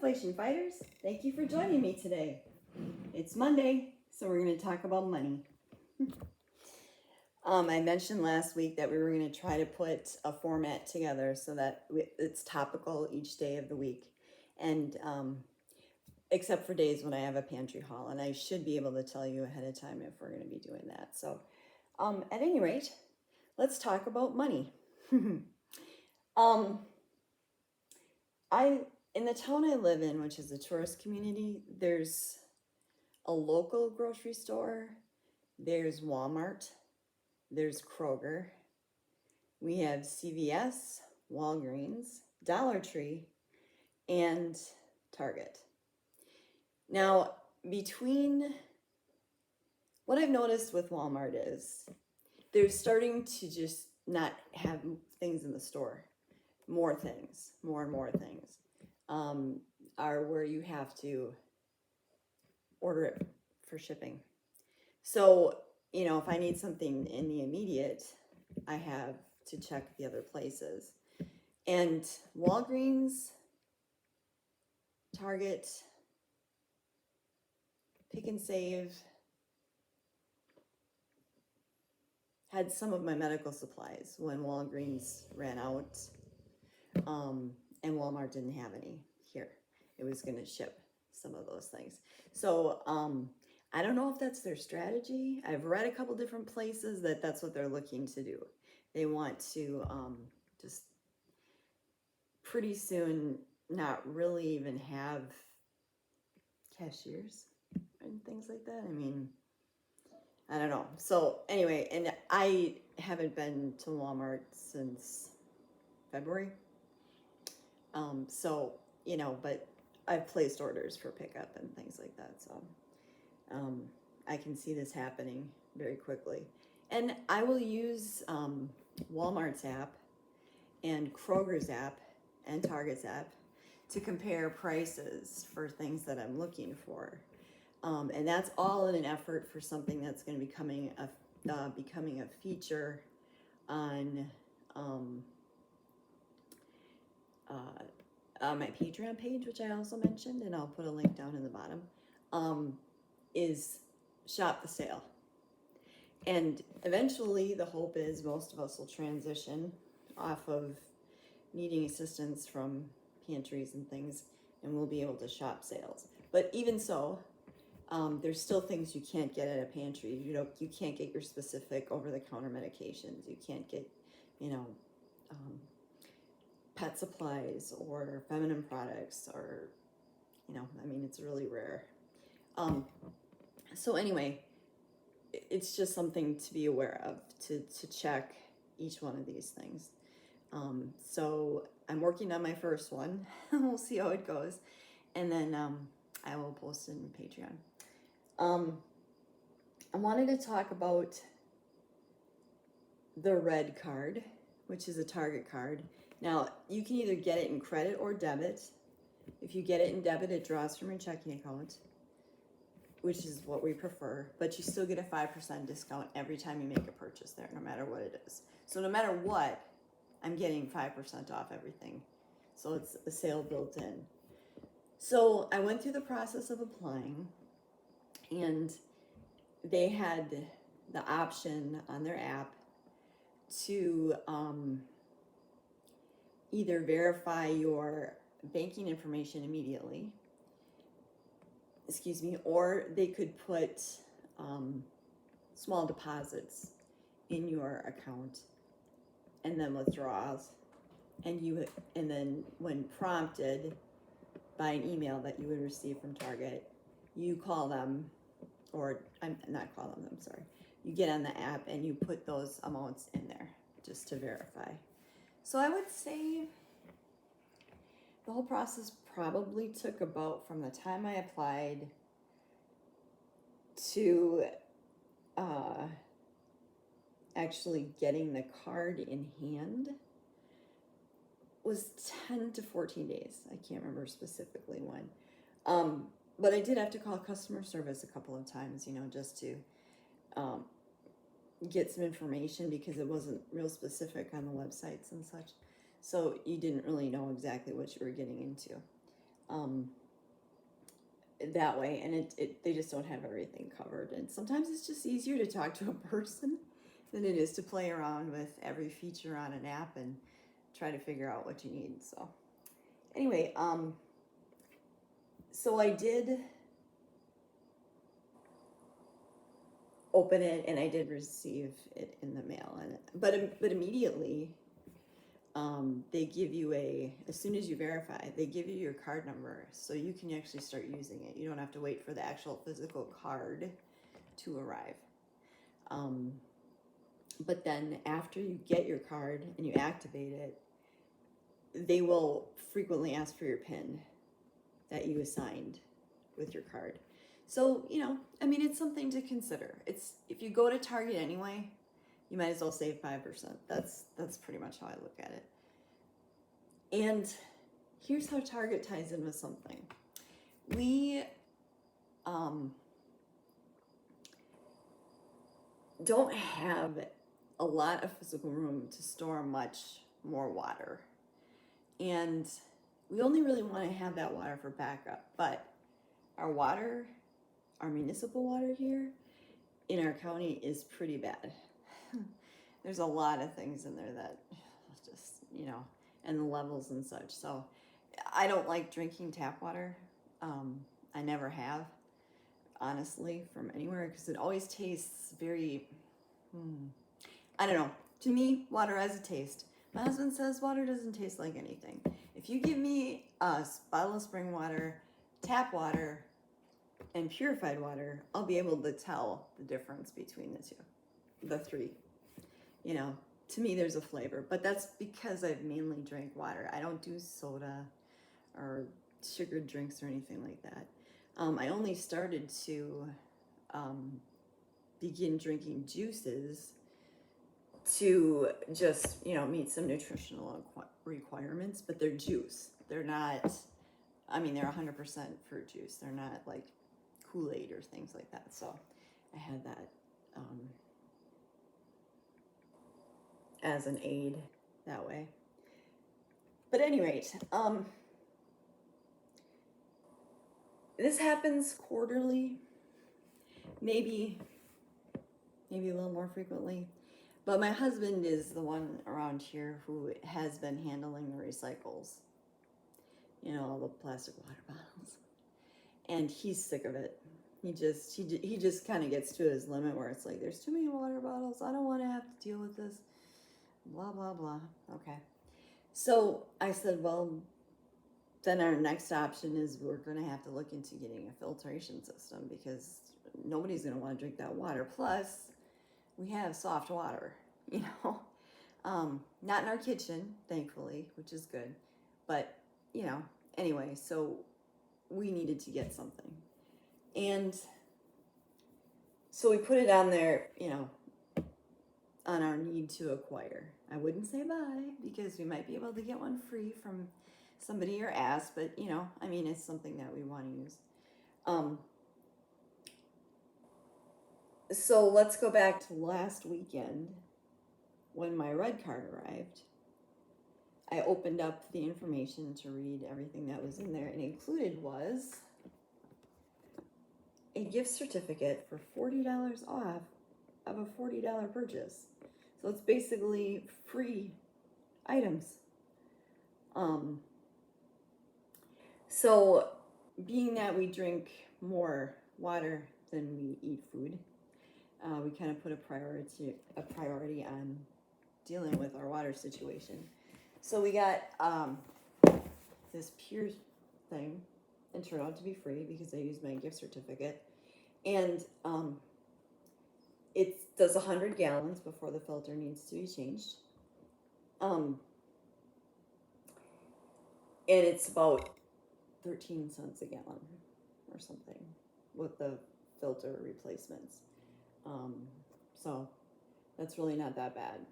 inflation fighters, thank you for joining me today. It's Monday, so we're going to talk about money. I mentioned last week that we were going to try to put a format together so that it's topical each day of the week, and except for days when I have a pantry haul, and I should be able to tell you ahead of time if we're going to be doing that. So at any rate, let's talk about money. In the town I live in, which is a tourist community, there's a local grocery store, there's Walmart, there's Kroger, we have CVS, Walgreens, Dollar Tree, and Target. Now, what I've noticed with Walmart is they're starting to just not have things in the store. More and more things are where you have to order it for shipping. So, if I need something in the immediate, I have to check the other places. And Walgreens, Target, Pick and Save had some of my medical supplies when Walgreens ran out. And Walmart didn't have any here. It was going to ship some of those things. So I don't know if that's their strategy. I've read a couple different places that that's what they're looking to do. They want to just pretty soon not really even have cashiers and things like that. I mean, I don't know. So anyway, and I haven't been to Walmart since February. So, but I've placed orders for pickup and things like that. So, I can see this happening very quickly. And I will use, Walmart's app and Kroger's app and Target's app to compare prices for things that I'm looking for. And that's all in an effort for something that's going to be becoming a feature on, my Patreon page, which I also mentioned, and I'll put a link down in the bottom, is Shop the Sale. And eventually the hope is most of us will transition off of needing assistance from pantries and things, and we'll be able to shop sales. But even so, there's still things you can't get at a pantry. You can't get your specific over-the-counter medications. You can't get, pet supplies or feminine products, or it's really rare. So anyway, it's just something to be aware of, to check each one of these things. So I'm working on my first one. We'll see how it goes, and then I will post it in Patreon. I wanted to talk about the red card, which is a Target card. Now, you can either get it in credit or debit. If you get it in debit, it draws from your checking account, which is what we prefer, but you still get a 5% discount every time you make a purchase there, no matter what it is. So no matter what, I'm getting 5% off everything. So it's a sale built in. So I went through the process of applying, and they had the option on their app to either verify your banking information immediately, or they could put small deposits in your account and then withdrawals, and then when prompted by an email that you would receive from Target, you call them, or I'm sorry, you get on the app and you put those amounts in there just to verify. So I would say the whole process probably took about, from the time I applied to actually getting the card in hand, was 10 to 14 days. I can't remember specifically when. But I did have to call customer service a couple of times, just to get some information, because it wasn't real specific on the websites and such. So you didn't really know exactly what you were getting into. that way, and they just don't have everything covered. And sometimes it's just easier to talk to a person than it is to play around with every feature on an app and try to figure out what you need. So anyway, so I did open it, and I did receive it in the mail, but immediately they give you as soon as you verify, they give you your card number so you can actually start using it. You don't have to wait for the actual physical card to arrive. But then after you get your card and you activate it, they will frequently ask for your PIN that you assigned with your card. So, I mean, it's something to consider. If you go to Target anyway, you might as well save 5%. That's pretty much how I look at it. And here's how Target ties in with something. We don't have a lot of physical room to store much more water. And we only really want to have that water for backup. But our municipal water here in our county is pretty bad. There's a lot of things in there that just, and the levels and such. So I don't like drinking tap water. I never have, honestly, from anywhere, because it always tastes very, I don't know. To me, water has a taste. My husband says water doesn't taste like anything. If you give me a bottle of spring water, tap water, and purified water, I'll be able to tell the difference between the three. To me, there's a flavor, but that's because I've mainly drank water. I don't do soda or sugared drinks or anything like that. I only started to begin drinking juices to just, meet some nutritional requirements, but they're juice. They're not, they're 100% fruit juice. They're not like Kool-Aid or things like that. So I had that as an aid that way. But at any rate, this happens quarterly, maybe a little more frequently. But my husband is the one around here who has been handling the recycles, all the plastic water bottles, and he's sick of it. He just kind of gets to his limit where it's like, there's too many water bottles. I don't want to have to deal with this. Blah, blah, blah. Okay. So I said, well, then our next option is we're going to have to look into getting a filtration system, because nobody's going to want to drink that water. Plus, we have soft water, not in our kitchen, thankfully, which is good. But, anyway, so we needed to get something. And so we put it on there, on our need to acquire. I wouldn't say buy, because we might be able to get one free from somebody or ask, but it's something that we want to use. So let's go back to last weekend when my red card arrived. I opened up the information to read everything that was in there, and included was a gift certificate for $40 off of a $40 purchase. So it's basically free items. So being that we drink more water than we eat food, we kind of put a priority on dealing with our water situation. So we got this pure thing, and turned out to be free because I used my gift certificate. And it does 100 gallons before the filter needs to be changed. And it's about 13 cents a gallon or something with the filter replacements. So that's really not that bad.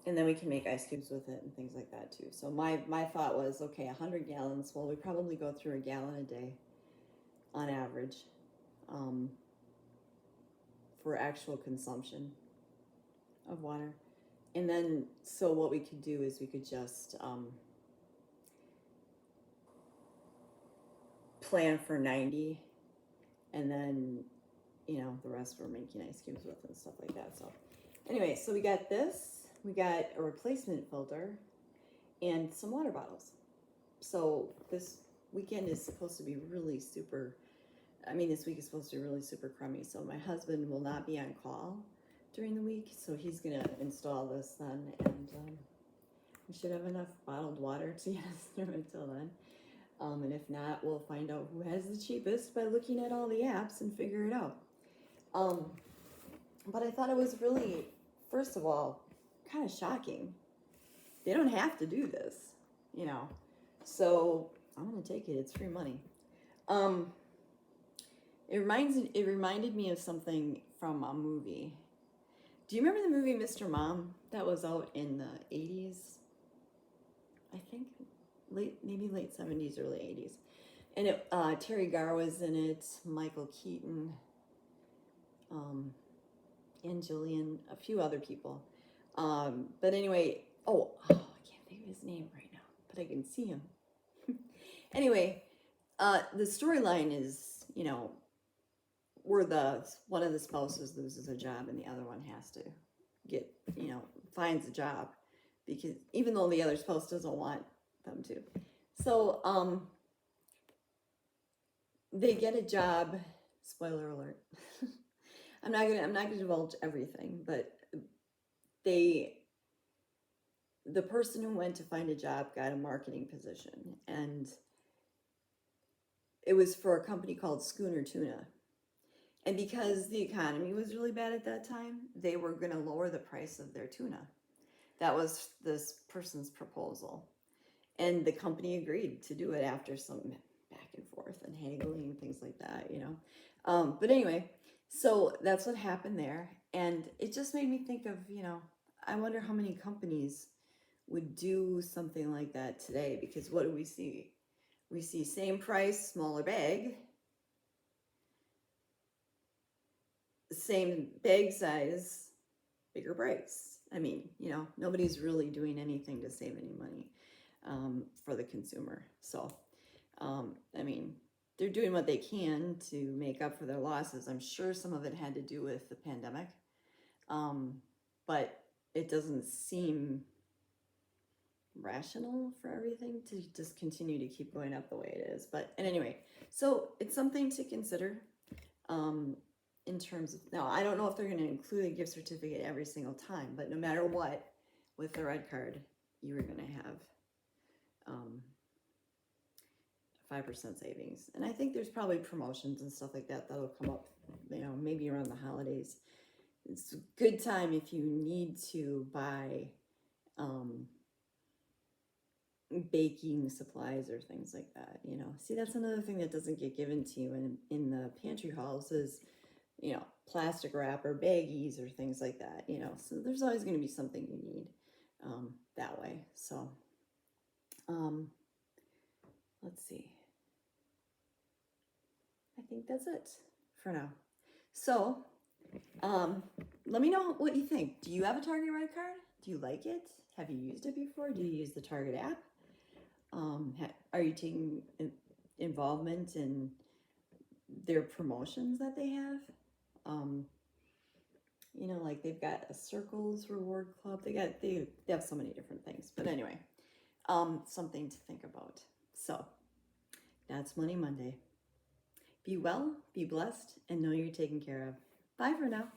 And then we can make ice cubes with it and things like that too. So my thought was, okay, 100 gallons. Well, we probably go through a gallon a day on average for actual consumption of water. And then, so what we could do is we could just plan for 90, and then, you know, the rest we're making ice cubes with and stuff like that. So anyway, so we got this, we got a replacement filter and some water bottles. So this weekend is supposed to be really super, this week is supposed to be really super crummy. So my husband will not be on call during the week, so he's gonna install this then, and we should have enough bottled water to get us through until then. And if not, we'll find out who has the cheapest by looking at all the apps and figure it out. But I thought it was really, first of all, kind of shocking. They don't have to do this, you know. So I'm gonna take it. It's free money. It reminded me of something from a movie. Do you remember the movie Mr. Mom that was out in the 80s? I think maybe late 70s, early 80s. And it, Terry Garr was in it, Michael Keaton, and Jillian, a few other people. But anyway, I can't think of his name right now, but I can see him. Anyway, the storyline is, you know, where one of the spouses loses a job and the other one has to get, you know, finds a job, because even though the other spouse doesn't want them to. So they get a job. Spoiler alert. I'm not gonna divulge everything, but the person who went to find a job got a marketing position, and it was for a company called Schooner Tuna. And because the economy was really bad at that time, they were going to lower the price of their tuna. That was this person's proposal. And the company agreed to do it after some back and forth and haggling and things like that, you know. But anyway, so that's what happened there. And it just made me think of, you know, I wonder how many companies would do something like that today, because what do we see? We see same price, smaller bag, same bag size, bigger price. I mean, you know, nobody's really doing anything to save any money for the consumer. So, I mean, they're doing what they can to make up for their losses. I'm sure some of it had to do with the pandemic, but it doesn't seem rational for everything to just continue to keep going up the way it is. But anyway, so it's something to consider. In terms of, now I don't know if they're going to include a gift certificate every single time, but no matter what, with the red card, you are going to have 5% savings. And I think there's probably promotions and stuff like that that'll come up, you know, maybe around the holidays. It's a good time if you need to buy baking supplies or things like that, you know. See, that's another thing that doesn't get given to you in the pantry halls is, you know, plastic wrap or baggies or things like that, you know. So there's always going to be something you need that way. So let's see. I think that's it for now. So let me know what you think. Do you have a Target Red Card? Do you like it? Have you used it before? Do you use the Target app? Are you taking involvement in their promotions that they have? You know, like they've got a Circles Reward Club. They have so many different things. But anyway, something to think about. So that's Money Monday. Be well, be blessed, and know you're taken care of. Bye for now.